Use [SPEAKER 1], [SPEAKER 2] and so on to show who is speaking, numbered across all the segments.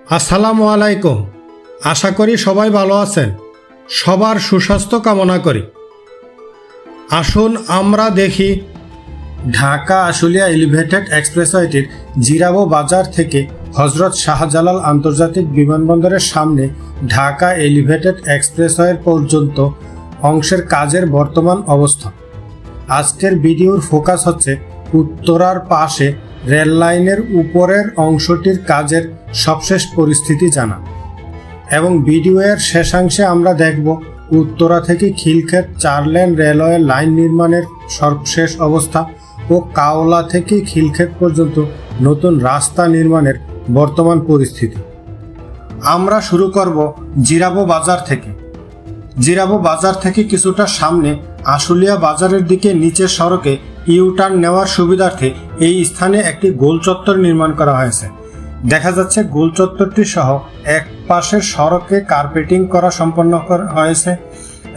[SPEAKER 1] আসসালামু আলাইকুম। আশা করি সবাই ভালো আছেন। সবার সুস্বাস্থ্য কামনা করি। আসুন আমরা দেখি ঢাকা আশুলিয়া এলিভেটেড এক্সপ্রেসওয়েটির জিরাবো বাজার থেকে হযরত শাহজালাল আন্তর্জাতিক বিমানবন্দরের সামনে ঢাকা এলিভেটেড এক্সপ্রেসওয়ে পর্যন্ত অংশের কাজের বর্তমান অবস্থা। আজকের ভিডিওর ফোকাস হচ্ছে উত্তরার পাশে রেল লাইনের উপরের অংশটির কাজের সবশেষ পরিস্থিতি জানা এবং ভিডিওর শেষাংশে আমরা দেখব উত্তরা থেকে খিলক্ষেত 4 লেন রেলওয়ে লাইন নির্মাণের সর্বশেষ অবস্থা ও কাওলা থেকে খিলক্ষেত পর্যন্ত নতুন রাস্তা নির্মাণের বর্তমান পরিস্থিতি। আমরা শুরু করব জিরাবো বাজার থেকে। জিরাবো বাজার থেকে কিছুটা সামনে আশুলিয়া বাজারের দিকে নিচের সড়কে ইউটার্ন নেওয়ার সুবিধার্থে এই স্থানে একটি গোল চত্বর নির্মাণ করা হয়েছে। দেখা যাচ্ছে গোল চত্বরটি সহ এক পাশের সড়কে কার্পেটিং করা সম্পন্ন হয়েছে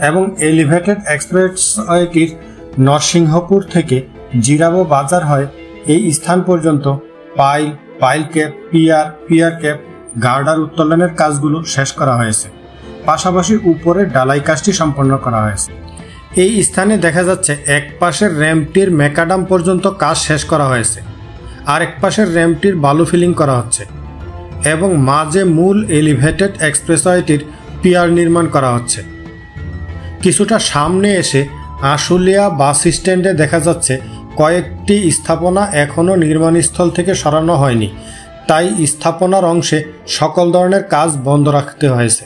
[SPEAKER 1] এবং এলিভেটেড এক্সপ্রেসওয়েটির নরসিংহপুর থেকে জিরাবো বাজার হয়ে এই স্থান পর্যন্ত পাইল ক্যাপ, পিয়ার ক্যাপ, গার্ডার উত্তোলনের কাজগুলো শেষ করা হয়েছে। পাশাপাশি উপরে ডালাই কাজটি সম্পন্ন করা হয়েছে। এই স্থানে দেখা যাচ্ছে এক পাশের র্যাম্পটির ম্যাকাডাম পর্যন্ত কাজ শেষ করা হয়েছে, আরেক পাশের র্যাম্পটির বালু ফিলিং করা হচ্ছে এবং মাঝে মূল এলিভেটেড এক্সপ্রেসওয়েটির পিয়ার নির্মাণ করা হচ্ছে। কিছুটা সামনে এসে আশুলিয়া বাস স্ট্যান্ডে দেখা যাচ্ছে কয়েকটি স্থাপনা এখনও নির্মাণস্থল থেকে সরানো হয়নি, তাই স্থাপনার অংশে সকল ধরনের কাজ বন্ধ রাখতে হয়েছে।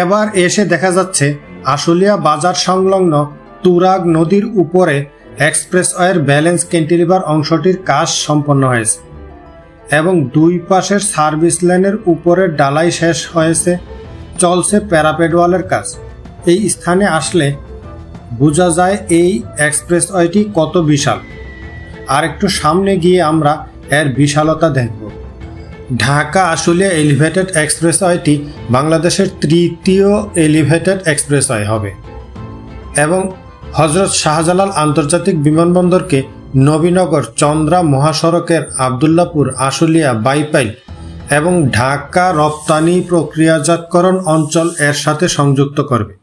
[SPEAKER 1] এবার এসে দেখা যাচ্ছে আশুলিয়া বাজার সংলগ্ন তুরাগ নদীর উপরে এক্সপ্রেসওয়ের ব্যালেন্স ক্যান্টিলিভার অংশটির কাজ সম্পন্ন হয়েছে এবং দুই পাশের সার্ভিস লেনের উপরে ডালাই শেষ হয়েছে। চলছে প্যারাপেড ওয়ালের কাজ। এই স্থানে আসলে বোঝা যায় এই এক্সপ্রেসওয়েটি কত বিশাল। আর একটু সামনে গিয়ে আমরা এর বিশালতা দেখব। ঢাকা আশুলিয়া এলিভেটেড এক্সপ্রেসওয়েটি বাংলাদেশের তৃতীয় এলিভেটেড এক্সপ্রেসওয়ে হবে এবং হযরত শাহজালাল আন্তর্জাতিক বিমানবন্দরকে নবীনগর চন্দ্রা মহাসড়কের আবদুল্লাপুর আশুলিয়া বাইপাইল এবং ঢাকা রপ্তানি প্রক্রিয়াজাতকরণ অঞ্চল এর সাথে সংযুক্ত করবে।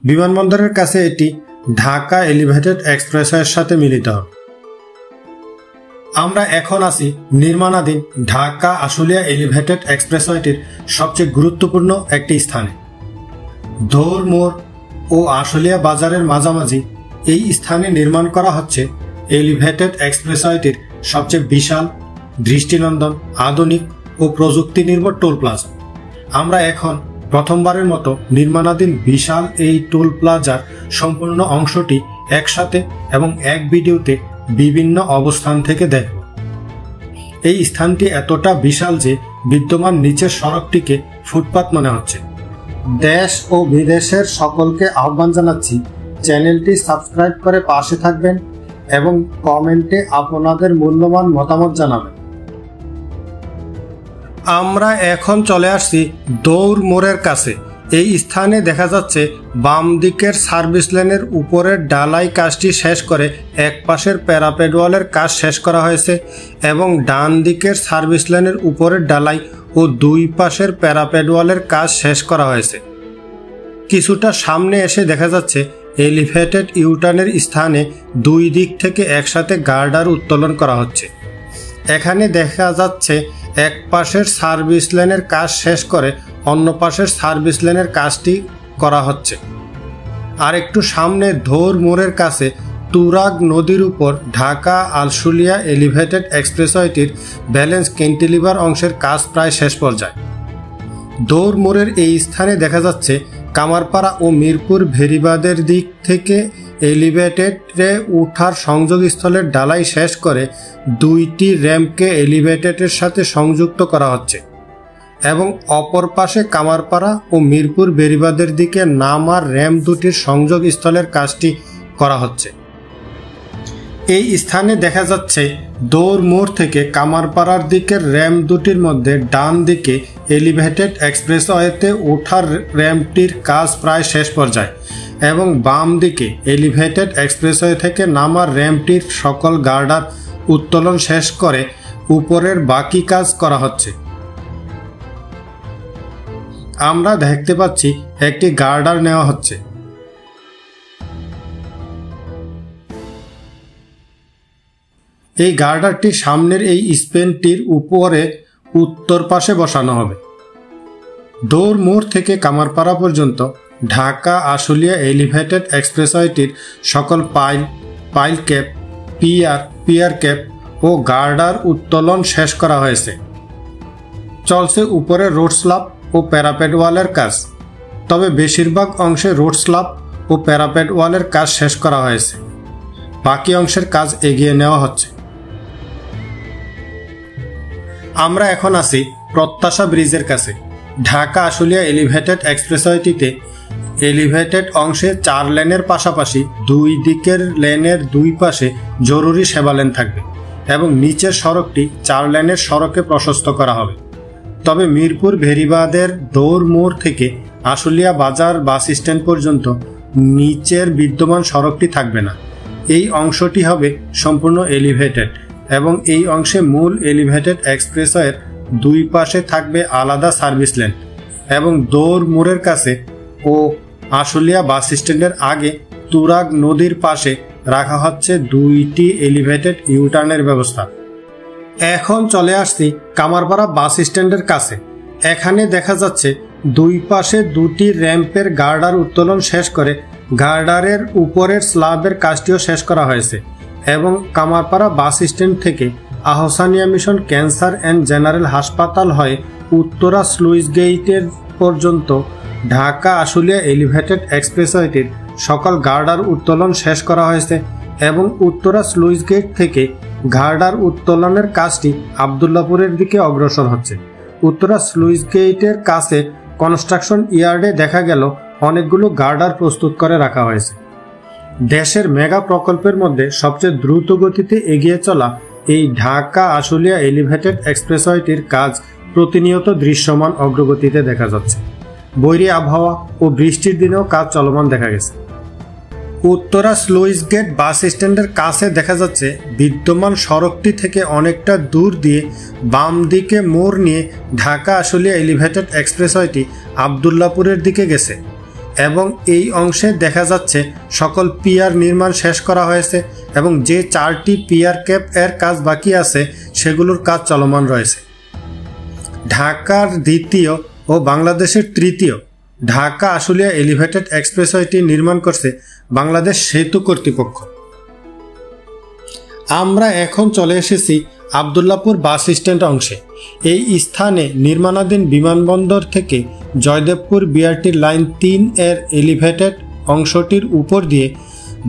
[SPEAKER 1] বিমানবন্দরের কাছে এটি ঢাকা এলিভেটেড এক্সপ্রেসওয়ের সাথে মিলিত হবে। আমরা এখন আছি নির্মাণাধীন ঢাকা আশুলিয়া এলিভেটেড এক্সপ্রেসওয়েটির সবচেয়ে গুরুত্বপূর্ণ একটি স্থানে। ধৌর মোড় ও আশুলিয়া বাজারের মাঝামাঝি এই স্থানে নির্মাণ করা হচ্ছে এলিভেটেড এক্সপ্রেসওয়েটির সবচেয়ে বিশাল, দৃষ্টিনন্দন, আধুনিক ও প্রযুক্তি নির্ভর টোল প্লাজা। আমরা এখন প্রথমবারের মতো নির্মাণাধীন বিশাল এই টোল প্লাজার সম্পূর্ণ অংশটি একসাথে এবং এক ভিডিওতে বিভিন্ন অবস্থান থেকে দেখব। এই স্থানটি এতটা বিশাল যে বিদ্যমান নিচের সড়কটিকে ফুটপাত মনে হচ্ছে। দেশ ও বিদেশের সকলকে আহ্বান জানাচ্ছি চ্যানেলটি সাবস্ক্রাইব করে পাশে থাকবেন এবং কমেন্টে আপনাদের মূল্যবান মতামত জানাবেন। আমরা এখন চলে আসছি দৌড় মোড়ের কাছে। এই স্থানে দেখা যাচ্ছে বাম দিকের সার্ভিস লেনের উপরের ডালাই কাজটি শেষ করে এক পাশের প্যারাপেড ওয়ালের কাজ শেষ করা হয়েছে এবং ডান দিকের সার্ভিস লেনের উপরের ডালাই ও দুই পাশের প্যারাপেড ওয়ালের কাজ শেষ করা হয়েছে। কিছুটা সামনে এসে দেখা যাচ্ছে এলিভেটেড ইউটার্নের স্থানে দুই দিক থেকে একসাথে গার্ডার উত্তোলন করা হচ্ছে। এখানে দেখা যাচ্ছে এক পাশের সার্ভিস লেনের কাজ শেষ করে অন্য পাশের সার্ভিস লেনের কাজটি করা হচ্ছে। আর একটু সামনে ধৌর মোড়ের কাছে তুরাগ নদীর উপর ঢাকা আশুলিয়া এলিভেটেড এক্সপ্রেসওয়েটির ব্যালেন্স ক্যান্টিলিভার অংশের কাজ প্রায় শেষ পর্যায়ে। ধৌর মোড়ের এই স্থানে দেখা যাচ্ছে কামারপাড়া ও মিরপুর ভেরিবাদের দিক থেকে এলিভেটেডে ওঠার সংযোগস্থলের ডালাই শেষ করে দুইটি র্যাম্পকে এলিভেটেডের সাথে সংযুক্ত করা হচ্ছে এবং অপর পাশে কামারপাড়া ও মিরপুর বেরিবাদের দিকে নামার র্যাম্প দুটির সংযোগস্থলের কাজটি করা হচ্ছে। এই স্থানে দেখা যাচ্ছে দৌড় মোড় থেকে কামারপাড়ার দিকের র্যাম্প দুটির মধ্যে ডান দিকে এলিভেটেড এক্সপ্রেসওয়েতে ওঠার র্যাম্পটির কাজ প্রায় শেষ পর্যায়ে এবং বাম দিকে এলিভেটেড এক্সপ্রেসওয়ে থেকে নামার র্যাম্পটির সকল গার্ডার উত্তোলন শেষ করে উপরের বাকি কাজ করা হচ্ছে। আমরা দেখতে পাচ্ছি একটি গার্ডার নেওয়া হচ্ছে। এই গার্ডারটি সামনের এই স্প্যানটির উপরে উত্তর পাশে বসানো হবে। দৌড় মোড় থেকে কামারপাড়া পর্যন্ত ঢাকা আশুলিয়া এলিভেটেড এক্সপ্রেসওয়েটির সকল পাইল ক্যাপ, পিয়ার ক্যাপ ও গার্ডার উত্তোলন শেষ করা হয়েছে। চলছে উপরে রোড স্ল্যাব ও প্যারাপেট ওয়ালের কাজ। তবে বেশিরভাগ অংশে রোড স্ল্যাব ও প্যারাপেট ওয়ালের কাজ শেষ করা হয়েছে। বাকি অংশের কাজ এগিয়ে নেওয়া হচ্ছে। আমরা এখন আছি প্রত্যাশা ব্রিজের কাছে। ঢাকা আশুলিয়া এলিভেটেড এক্সপ্রেসওয়েটিতে এলিভেটেড অংশে 4 লেনের পাশাপাশি 2 দিকের লেনের 2 পাশে জরুরি সেবা লেন থাকবে এবং নিচের সড়কটি 4 লেনের সড়কে প্রশস্ত করা হবে। তবে মিরপুর ভেরিবাদের দৌড় মোড় থেকে আশুলিয়া বাজার বাস স্ট্যান্ড পর্যন্ত নিচের বিদ্যমান সড়কটি থাকবে না। এই অংশটি হবে সম্পূর্ণ এলিভেটেড এবং এই অংশে মূল এলিভেটেড এক্সপ্রেসওয়ের 2 পাশে থাকবে আলাদা সার্ভিস লেন এবং দৌড় মোড়ের কাছে ও আশুলিয়া বাস স্ট্যান্ডের আগে তুরাগ নদীর পাশে রাখা হচ্ছে 2টি এলিভেটেড ইউটার্নের ব্যবস্থা। এখন চলে আসছি কামারপাড়া বাস স্ট্যান্ডের কাছে। এখানে দেখা যাচ্ছে 2 পাশে 2টি র্যাম্পের গার্ডার উত্তোলন শেষ করে গার্ডারের উপরের স্ল্যাবের কাজটিও শেষ করা হয়েছে এবং কামারপাড়া বাস স্ট্যান্ড থেকে Ahsania mission cancer and general হাসপাতাল হয়ে উত্তরা স্লুইস গেটের পর্যন্ত ঢাকা আশুলিয়া এলিভেটেড এক্সপ্রেসওয়েটির সকল গার্ডার উত্তোলন শেষ করা হয়েছে এবং উত্তরা স্লুইস গেট থেকে গার্ডার উত্তোলনের কাজটি আবদুল্লাপুরের দিকে অগ্রসর হচ্ছে। উত্তরা স্লুইস গেটের কাছে কনস্ট্রাকশন ইয়ার্ডে দেখা গেল অনেকগুলো গার্ডার প্রস্তুত করে রাখা হয়েছে। দেশের মেগা প্রকল্পের মধ্যে সবচেয়ে দ্রুত গতিতে এগিয়ে চলা এই ঢাকা আশুলিয়া এলিভেটেড এক্সপ্রেসওয়েটির কাজ প্রতিনিয়ত দৃশ্যমান অগ্রগতিতে দেখা যাচ্ছে। বৈরী আবহাওয়া ও বৃষ্টির দিনেও কাজ চলমান দেখা গেছে। উত্তরা স্লুইস গেট বাস স্ট্যান্ডের কাছে দেখা যাচ্ছে বিদ্যমান সড়কটি থেকে অনেকটা দূর দিয়ে বাম দিকে মোড় নিয়ে ঢাকা আশুলিয়া এলিভেটেড এক্সপ্রেসওয়েটি আবদুল্লাপুরের দিকে গেছে এবং এই অংশে দেখা যাচ্ছে সকল পিয়ার নির্মাণ শেষ করা হয়েছে এবং যে 4টি পিয়ার ক্যাপ এর কাজ বাকি আছে সেগুলোর কাজ চলমান রয়েছে। ঢাকার দ্বিতীয় ও বাংলাদেশের তৃতীয় ঢাকা আশুলিয়া এলিভেটেড এক্সপ্রেসওয়েটি নির্মাণ করছে বাংলাদেশ সেতু কর্তৃপক্ষ। আমরা এখন চলে এসেছি আবদুল্লাপুর বাস স্ট্যান্ড অংশে। এই স্থানে নির্মাণাধীন বিমানবন্দর থেকে জয়দেবপুর বিআরটি লাইন 3 এর এলিভেটেড অংশটির উপর দিয়ে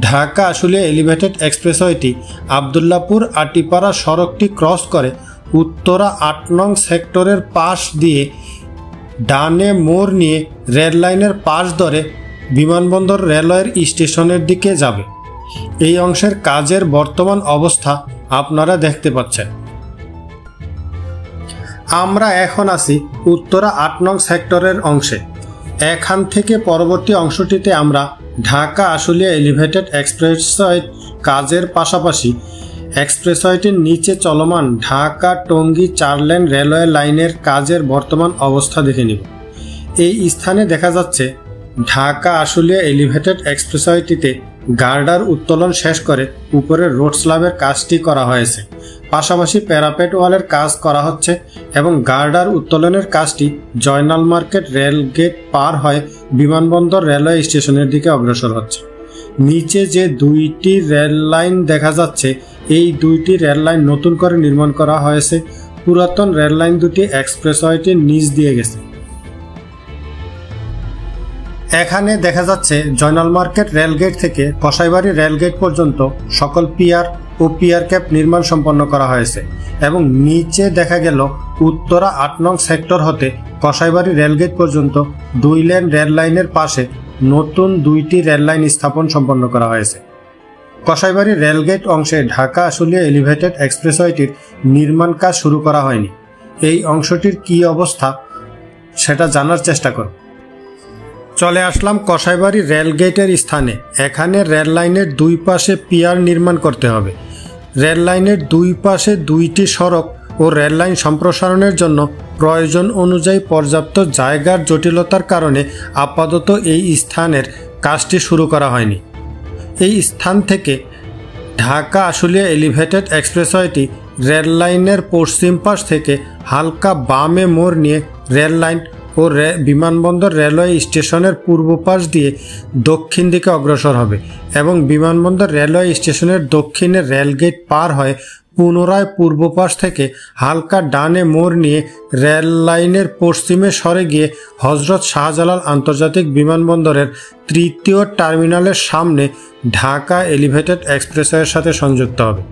[SPEAKER 1] ঢাকা আশুলিয়া এলিভেটেড এক্সপ্রেসওয়েটি আবদুল্লাপুর আটিপাড়া সড়কটি ক্রস করে উত্তরা 8 নং সেক্টরের পাশ দিয়ে ডানে মোড় নিয়ে রেল লাইনের পাশ ধরে বিমানবন্দর রেলওয়ের স্টেশনের দিকে যাবে। এই অংশের কাজের বর্তমান অবস্থা আপনারা দেখতে পাচ্ছেন। আমরা এখন আছি উত্তরা 8 নং সেক্টরের অংশে। এখান থেকে পরবর্তী অংশটিতে আমরা ঢাকা আশুলিয়া এলিভেটেড এক্সপ্রেসওয়ে কাজের পাশাপাশি এক্সপ্রেসওয়েটির নিচে চলমান ঢাকা টঙ্গী 4 লেন রেলওয়ে লাইনের কাজের বর্তমান অবস্থা দেখে নিব। এই স্থানে দেখা যাচ্ছে ঢাকা আশুলিয়া এলিভেটেড এক্সপ্রেসওয়েটিতে গার্ডার উত্তোলন শেষ করে উপরের রোড স্ল্যাবের কাজটি করা হয়েছে। পাশাপাশি প্যারাপেট ওয়ালের কাজ করা হচ্ছে এবং গার্ডার উত্তোলনের কাজটি জয়নাল মার্কেট রেল গেট পার হয়ে বিমানবন্দর রেলওয়ে স্টেশনের দিকে অগ্রসর হচ্ছে। নিচে যে 2টি রেল লাইন দেখা যাচ্ছে এই 2টি রেল লাইন নতুন করে নির্মাণ করা হয়েছে। পুরাতন রেল লাইন দুটি এক্সপ্রেসওয়েটির নিচ দিয়ে গেছে। এখানে দেখা যাচ্ছে জয়নাল মার্কেট রেলগেট থেকে কসাইবাড়ি রেলগেট পর্যন্ত সকল পিয়ার ও পিয়ার ক্যাপ নির্মাণ সম্পন্ন করা হয়েছে এবং নিচে দেখা গেল উত্তরা 8 নং সেক্টর হতে কসাইবাড়ি রেলগেট পর্যন্ত 2 লেন রেল লাইনের পাশে নতুন 2টি রেল লাইন স্থাপন সম্পন্ন করা হয়েছে। কসাইবাড়ি রেলগেট অংশে ঢাকা আশুলিয়া এলিভেটেড এক্সপ্রেসওয়েটির নির্মাণ কাজ শুরু করা হয়নি। এই অংশটির কী অবস্থা সেটা জানার চেষ্টা করব। চলে আসলাম কসাইবাড়ি রেলগেটের স্থানে। এখানে রেল লাইনের 2 পাশে পিয়ার নির্মাণ করতে হবে। রেল লাইনের 2 পাশে 2টি সড়ক ও রেললাইন সম্প্রসারণের জন্য প্রয়োজন অনুযায়ী পর্যাপ্ত জায়গার জটিলতার কারণে আপাতত এই স্থানের কাজটি শুরু করা হয়নি। এই স্থান থেকে ঢাকা আশুলিয়া এলিভেটেড এক্সপ্রেসওয়েটি রেললাইনের পশ্চিম পাশ থেকে হালকা বামে মোড় নিয়ে রেললাইন ও বিমানবন্দর রেলওয়ে স্টেশনের পূর্ব পাশ দিয়ে দক্ষিণ দিকে অগ্রসর হবে এবং বিমানবন্দর রেলওয়ে স্টেশনের দক্ষিণে রেলগেট পার হয়ে পুনরায় পূর্ব পাশ থেকে হালকা ডানে মোড় নিয়ে রেল লাইনের পশ্চিমে সরে গিয়ে হজরত শাহজালাল আন্তর্জাতিক বিমানবন্দরের তৃতীয় টার্মিনালের সামনে ঢাকা এলিভেটেড এক্সপ্রেসওয়ের সাথে সংযুক্ত হবে।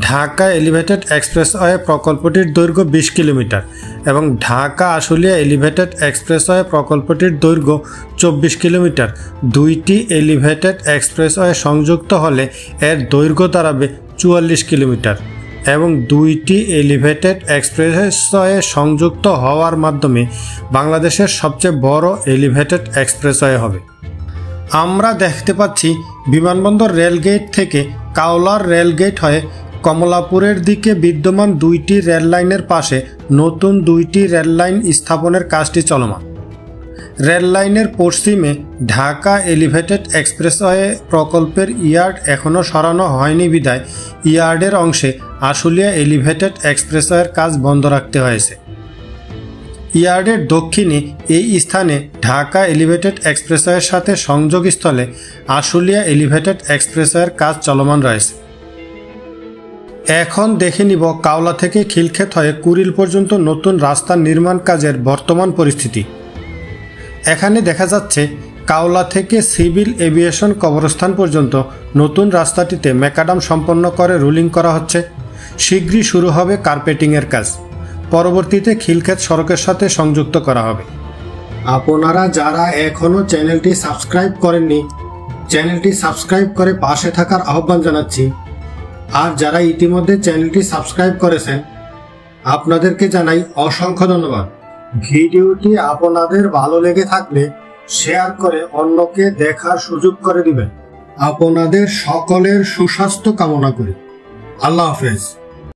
[SPEAKER 1] ঢাকা এলিভেটেড এক্সপ্রেসওয়ে প্রকল্পটির দৈর্ঘ্য 20 কিলোমিটার এবং ঢাকা আশুলিয়া এলিভেটেড এক্সপ্রেসওয়ে প্রকল্পটির দৈর্ঘ্য 24 কিলোমিটার। দুইটি এলিভেটেড এক্সপ্রেসওয়ে সংযুক্ত হলে এর দৈর্ঘ্য দাঁড়াবে 44 কিলোমিটার এবং দুইটি এলিভেটেড এক্সপ্রেসওয়ে সংযুক্ত হওয়ার মাধ্যমে বাংলাদেশের সবচেয়ে বড় এলিভেটেড এক্সপ্রেসওয়ে হবে। আমরা দেখতে পাচ্ছি বিমানবন্দর রেলগেট থেকে কাওলার রেলগেট হয়ে কমলাপুরের দিকে বিদ্যমান দুইটি রেললাইনের পাশে নতুন দুইটি রেললাইন স্থাপনের কাজটি চলমান। রেললাইনের পশ্চিমে ঢাকা এলিভেটেড এক্সপ্রেসওয়ে প্রকল্পের ইয়ার্ড এখনও সরানো হয়নি বিধায় ইয়ার্ডের অংশে আশুলিয়া এলিভেটেড এক্সপ্রেসওয়ের কাজ বন্ধ রাখতে হয়েছে। ইয়ার্ডের দক্ষিণে এই স্থানে ঢাকা এলিভেটেড এক্সপ্রেসওয়ের সাথে সংযোগস্থলে আশুলিয়া এলিভেটেড এক্সপ্রেসওয়ের কাজ চলমান রয়েছে। এখন দেখে নিব কাওলা থেকে খিলক্ষেত হয়ে কুড়িল পর্যন্ত নতুন রাস্তা নির্মাণ কাজের বর্তমান পরিস্থিতি। এখানে দেখা যাচ্ছে কাওলা থেকে সিভিল এভিয়েশন কবরস্থান পর্যন্ত নতুন রাস্তাটিতে ম্যাকাডাম সম্পন্ন করে রুলিং করা হচ্ছে। শীঘ্রই শুরু হবে কার্পেটিংয়ের কাজ, পরবর্তীতে খিলক্ষেত সড়কের সাথে সংযুক্ত করা হবে। আপনারা যারা এখনও চ্যানেলটি সাবস্ক্রাইব করেননি, চ্যানেলটি সাবস্ক্রাইব করে পাশে থাকার আহ্বান জানাচ্ছি। আর যারা ইতিমধ্যে চ্যানেলটি সাবস্ক্রাইব করেছেন আপনাদেরকে জানাই অসংখ্য ধন্যবাদ। ভিডিওটি আপনাদের ভালো লেগে থাকলে শেয়ার করে অন্যকে দেখার সুযোগ করে দিবেন। আপনাদের সকলের সুস্বাস্থ্য কামনা করি। আল্লাহ হাফেজ।